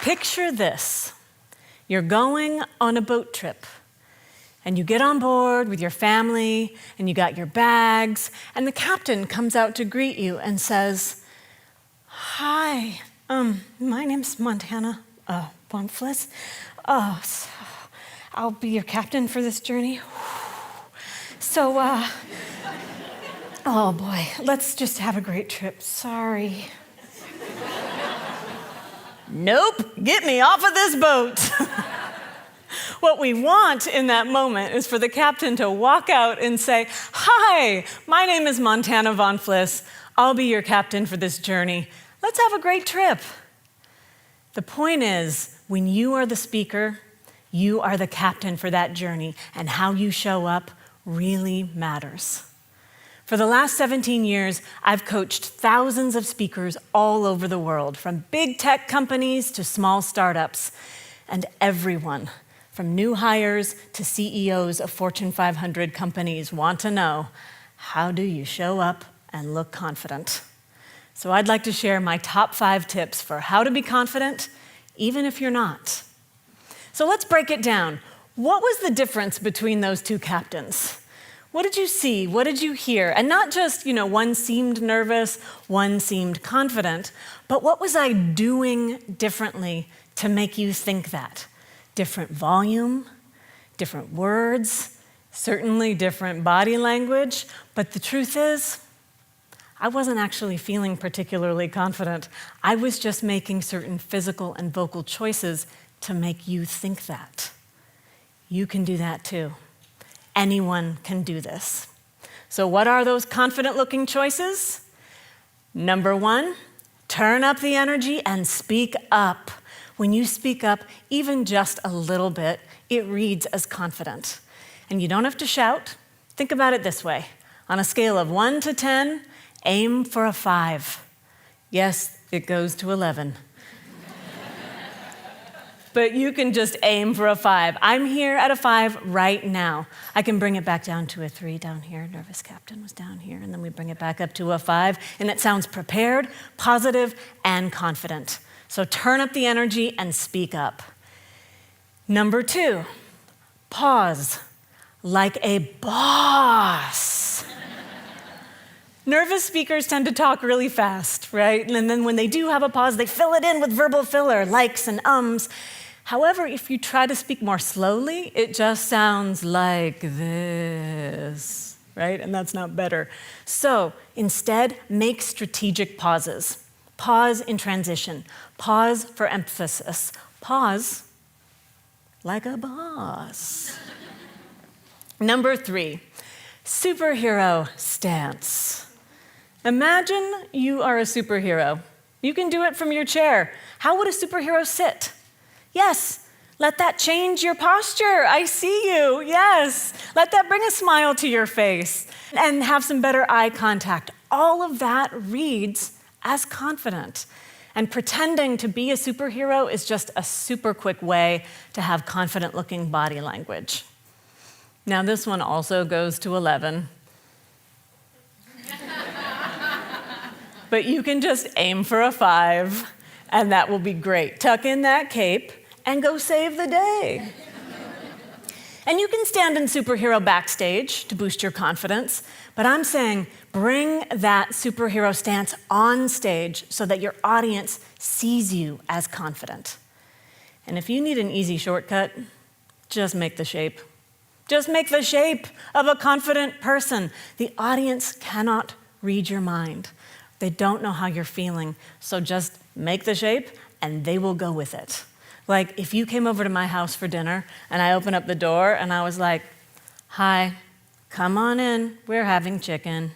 Picture this. You're going on a boat trip, and you get on board with your family, and you got your bags, and the captain comes out to greet you and says, "Hi, my name's Montana von Fliss. So I'll be your captain for this journey. So, oh boy, let's just have a great trip. Sorry." Nope, get me off of this boat. What we want in that moment is for the captain to walk out and say, "Hi, my name is Montana von Fliss. I'll be your captain for this journey. Let's have a great trip." The point is, when you are the speaker, you are the captain for that journey, and how you show up really matters. For the last 17 years, I've coached thousands of speakers all over the world, from big tech companies to small startups, and everyone, from new hires to CEOs of Fortune 500 companies, want to know, how do you show up and look confident? So I'd like to share my top 5 tips for how to be confident, even if you're not. So let's break it down. What was the difference between those two captains? What did you see? What did you hear? And not just, one seemed nervous, one seemed confident, but what was I doing differently to make you think that? Different volume, different words, certainly different body language, but the truth is, I wasn't actually feeling particularly confident. I was just making certain physical and vocal choices to make you think that. You can do that too. Anyone can do this. So what are those confident-looking choices? Number 1, turn up the energy and speak up. When you speak up, even just a little bit, it reads as confident. And you don't have to shout. Think about it this way. On a scale of 1 to 10, aim for a 5. Yes, it goes to 11. But you can just aim for a 5. I'm here at a 5 right now. I can bring it back down to a 3 down here. Nervous captain was down here, and then we bring it back up to a 5, and it sounds prepared, positive, and confident. So turn up the energy and speak up. Number 2, pause like a boss. Nervous speakers tend to talk really fast, right? And then when they do have a pause, they fill it in with verbal filler, likes and ums. However, if you try to speak more slowly, it just sounds like this, right? And that's not better. So instead, make strategic pauses. Pause in transition. Pause for emphasis. Pause like a boss. Number 3, superhero stance. Imagine you are a superhero. You can do it from your chair. How would a superhero sit? Yes, let that change your posture. I see you, yes. Let that bring a smile to your face and have some better eye contact. All of that reads as confident. And pretending to be a superhero is just a super quick way to have confident-looking body language. Now, this one also goes to 11. But you can just aim for a 5, and that will be great. Tuck in that cape and go save the day. And you can stand in superhero backstage to boost your confidence, but I'm saying bring that superhero stance on stage so that your audience sees you as confident. And if you need an easy shortcut, just make the shape. Just make the shape of a confident person. The audience cannot read your mind. They don't know how you're feeling, so just make the shape and they will go with it. Like if you came over to my house for dinner and I opened up the door and I was like, "Hi, come on in, we're having chicken."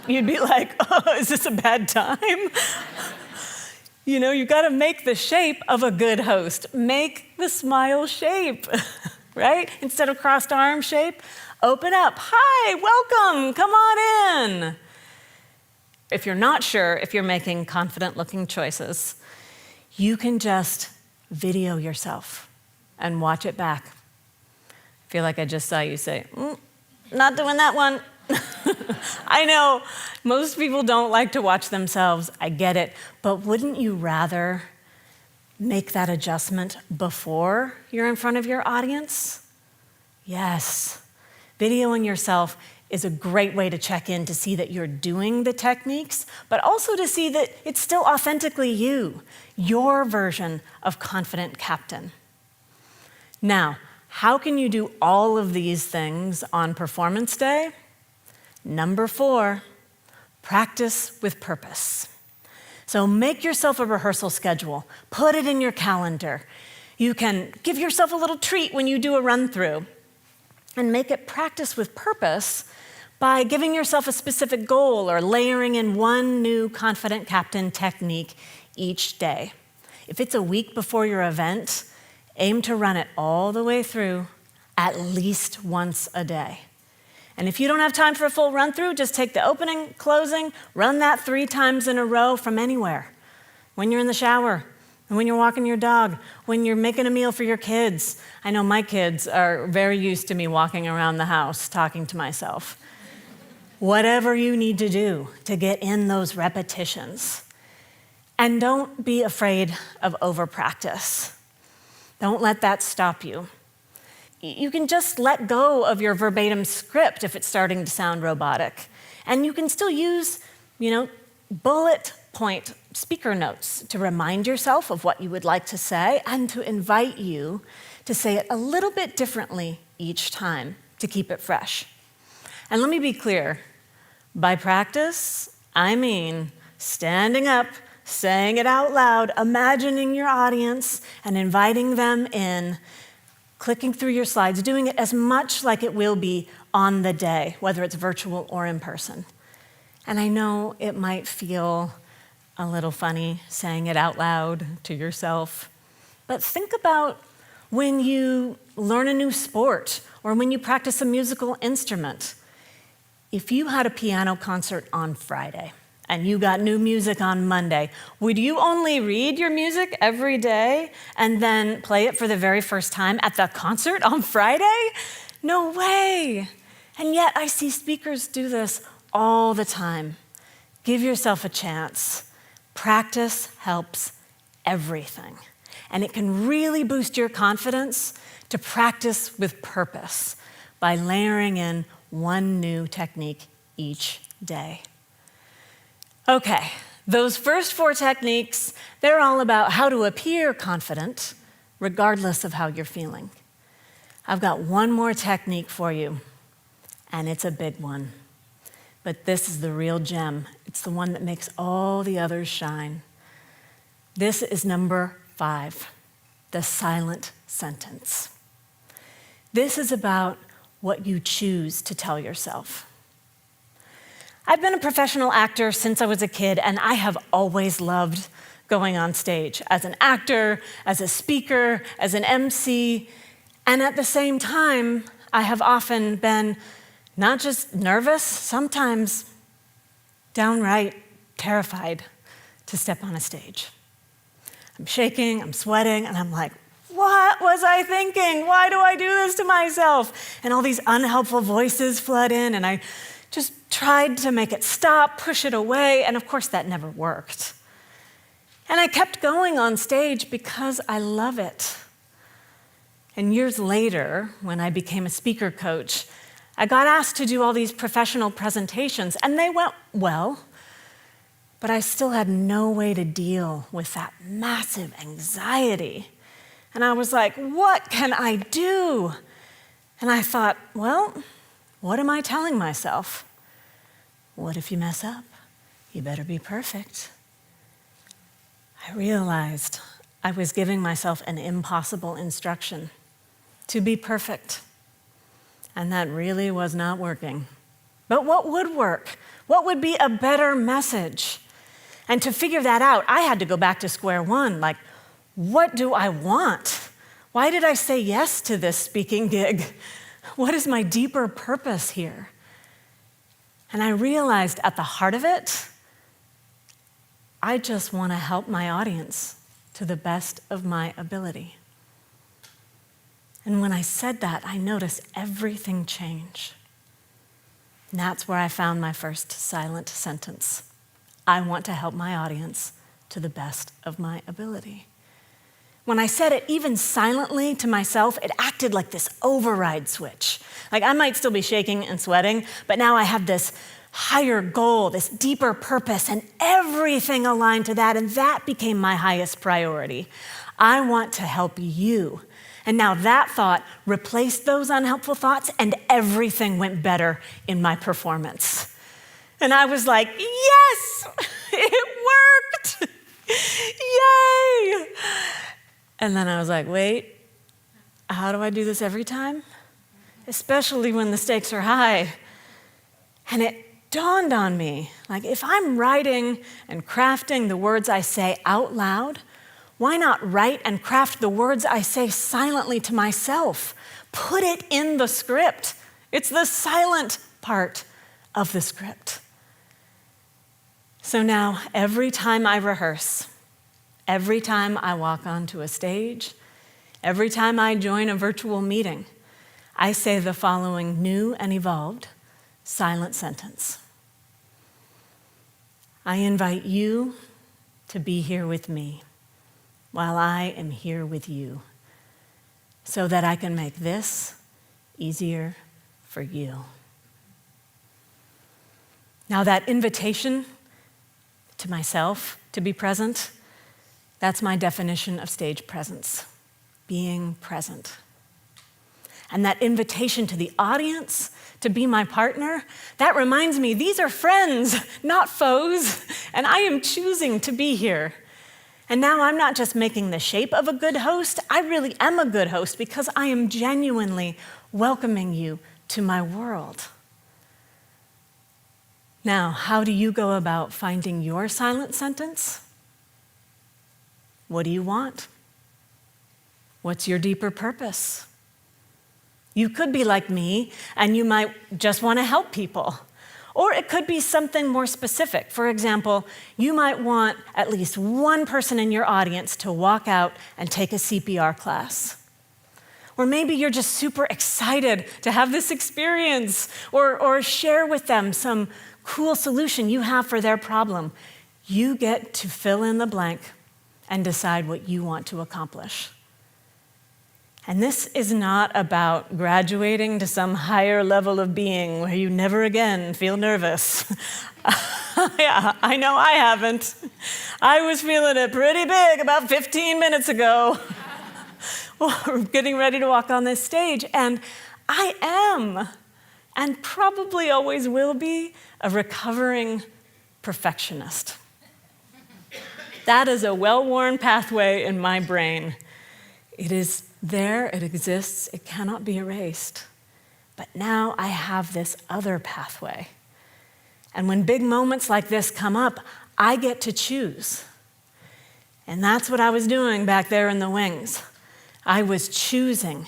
You'd be like, "Oh, is this a bad time?" You gotta make the shape of a good host. Make the smile shape, right? Instead of crossed arm shape, open up. "Hi, welcome, come on in." If you're not sure if you're making confident-looking choices, you can just video yourself and watch it back. I feel like I just saw you say, "Not doing that one." I know, most people don't like to watch themselves. I get it. But wouldn't you rather make that adjustment before you're in front of your audience? Yes. Videoing yourself is a great way to check in to see that you're doing the techniques, but also to see that it's still authentically you, your version of confident captain. Now, how can you do all of these things on performance day? Number 4, practice with purpose. So make yourself a rehearsal schedule. Put it in your calendar. You can give yourself a little treat when you do a run-through. And make it practice with purpose by giving yourself a specific goal or layering in one new confident captain technique each day. If it's a week before your event, aim to run it all the way through at least once a day. And if you don't have time for a full run-through, just take the opening, closing, run that 3 times in a row from anywhere. When you're in the shower, and when you're walking your dog, when you're making a meal for your kids. I know my kids are very used to me walking around the house talking to myself. Whatever you need to do to get in those repetitions. And don't be afraid of over-practice. Don't let that stop you. You can just let go of your verbatim script if it's starting to sound robotic. And you can still use, bullet point speaker notes to remind yourself of what you would like to say and to invite you to say it a little bit differently each time to keep it fresh. And let me be clear, by practice, I mean standing up, saying it out loud, imagining your audience and inviting them in, clicking through your slides, doing it as much like it will be on the day, whether it's virtual or in person. And I know it might feel a little funny saying it out loud to yourself, but think about when you learn a new sport or when you practice a musical instrument. If you had a piano concert on Friday and you got new music on Monday, would you only read your music every day and then play it for the very first time at the concert on Friday? No way. And yet I see speakers do this all the time. Give yourself a chance. Practice helps everything. And it can really boost your confidence to practice with purpose by layering in one new technique each day. Okay, those first 4 techniques, they're all about how to appear confident regardless of how you're feeling. I've got one more technique for you, and it's a big one. But this is the real gem. It's the one that makes all the others shine. This is number 5, the silent sentence. This is about what you choose to tell yourself. I've been a professional actor since I was a kid, and I have always loved going on stage as an actor, as a speaker, as an MC. And at the same time, I have often been not just nervous, sometimes downright terrified to step on a stage. I'm shaking, I'm sweating, and I'm like, what was I thinking? Why do I do this to myself? And all these unhelpful voices flood in, and I just tried to make it stop, push it away, and of course that never worked. And I kept going on stage because I love it. And years later, when I became a speaker coach, I got asked to do all these professional presentations, and they went well, but I still had no way to deal with that massive anxiety. And I was like, what can I do? And I thought, well, what am I telling myself? What if you mess up? You better be perfect. I realized I was giving myself an impossible instruction to be perfect. And that really was not working. But what would work? What would be a better message? And to figure that out, I had to go back to square one. Like, what do I want? Why did I say yes to this speaking gig? What is my deeper purpose here? And I realized at the heart of it, I just want to help my audience to the best of my ability. And when I said that, I noticed everything change. And that's where I found my first silent sentence. I want to help my audience to the best of my ability. When I said it even silently to myself, it acted like this override switch. Like I might still be shaking and sweating, but now I have this higher goal, this deeper purpose, and everything aligned to that, and that became my highest priority. I want to help you. And now that thought replaced those unhelpful thoughts, and everything went better in my performance. And I was like, yes, it worked. Yay. And then I was like, wait, how do I do this every time? Especially when the stakes are high. And it dawned on me, like if I'm writing and crafting the words I say out loud, why not write and craft the words I say silently to myself? Put it in the script. It's the silent part of the script. So now, every time I rehearse, every time I walk onto a stage, every time I join a virtual meeting, I say the following new and evolved silent sentence. I invite you to be here with me while I am here with you, so that I can make this easier for you. Now that invitation to myself to be present, that's my definition of stage presence, being present. And that invitation to the audience to be my partner, that reminds me these are friends, not foes, and I am choosing to be here. And now I'm not just making the shape of a good host, I really am a good host because I am genuinely welcoming you to my world. Now, how do you go about finding your silent sentence? What do you want? What's your deeper purpose? You could be like me, and you might just want to help people. Or it could be something more specific. For example, you might want at least one person in your audience to walk out and take a CPR class. Or maybe you're just super excited to have this experience, or share with them some cool solution you have for their problem. You get to fill in the blank and decide what you want to accomplish. And this is not about graduating to some higher level of being where you never again feel nervous. Yeah, I know I haven't. I was feeling it pretty big about 15 minutes ago. We're getting ready to walk on this stage, and I am, and probably always will be, a recovering perfectionist. That is a well-worn pathway in my brain. It is there, it exists, it cannot be erased. But now I have this other pathway. And when big moments like this come up, I get to choose. And that's what I was doing back there in the wings. I was choosing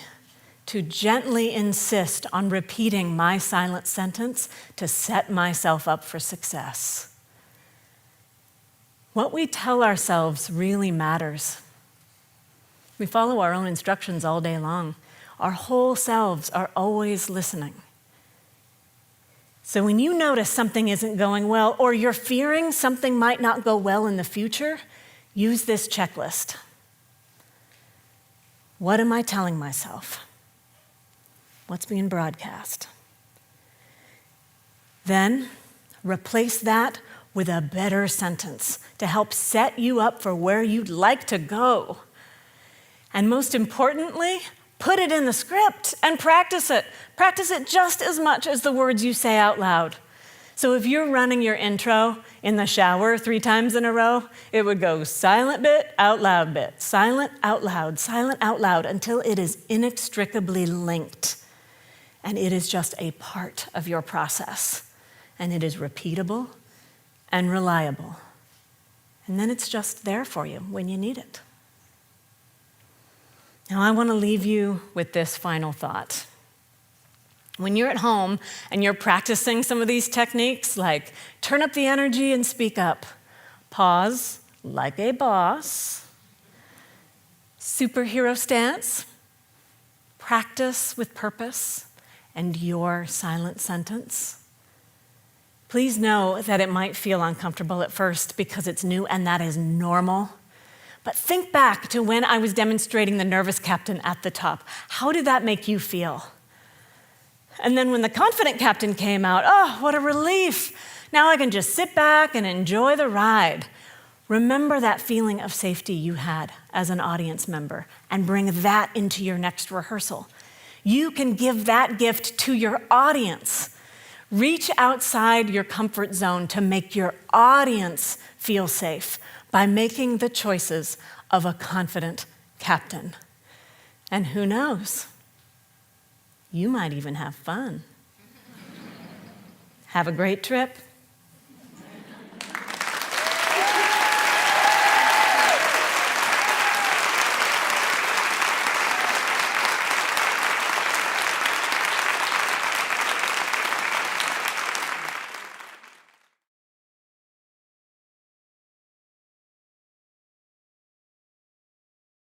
to gently insist on repeating my silent sentence to set myself up for success. What we tell ourselves really matters. We follow our own instructions all day long. Our whole selves are always listening. So when you notice something isn't going well, or you're fearing something might not go well in the future, use this checklist. What am I telling myself? What's being broadcast? Then replace that with a better sentence to help set you up for where you'd like to go. And most importantly, put it in the script and practice it. Practice it just as much as the words you say out loud. So if you're running your intro in the shower 3 times in a row, it would go silent bit, out loud bit, silent, out loud, until it is inextricably linked. And it is just a part of your process. And it is repeatable and reliable. And then it's just there for you when you need it. Now, I want to leave you with this final thought. When you're at home and you're practicing some of these techniques, like turn up the energy and speak up, pause like a boss, superhero stance, practice with purpose, and your silent sentence. Please know that it might feel uncomfortable at first because it's new, and that is normal. But think back to when I was demonstrating the nervous captain at the top. How did that make you feel? And then when the confident captain came out, oh, what a relief. Now I can just sit back and enjoy the ride. Remember that feeling of safety you had as an audience member and bring that into your next rehearsal. You can give that gift to your audience. Reach outside your comfort zone to make your audience feel safe by making the choices of a confident captain. And who knows? You might even have fun. Have a great trip.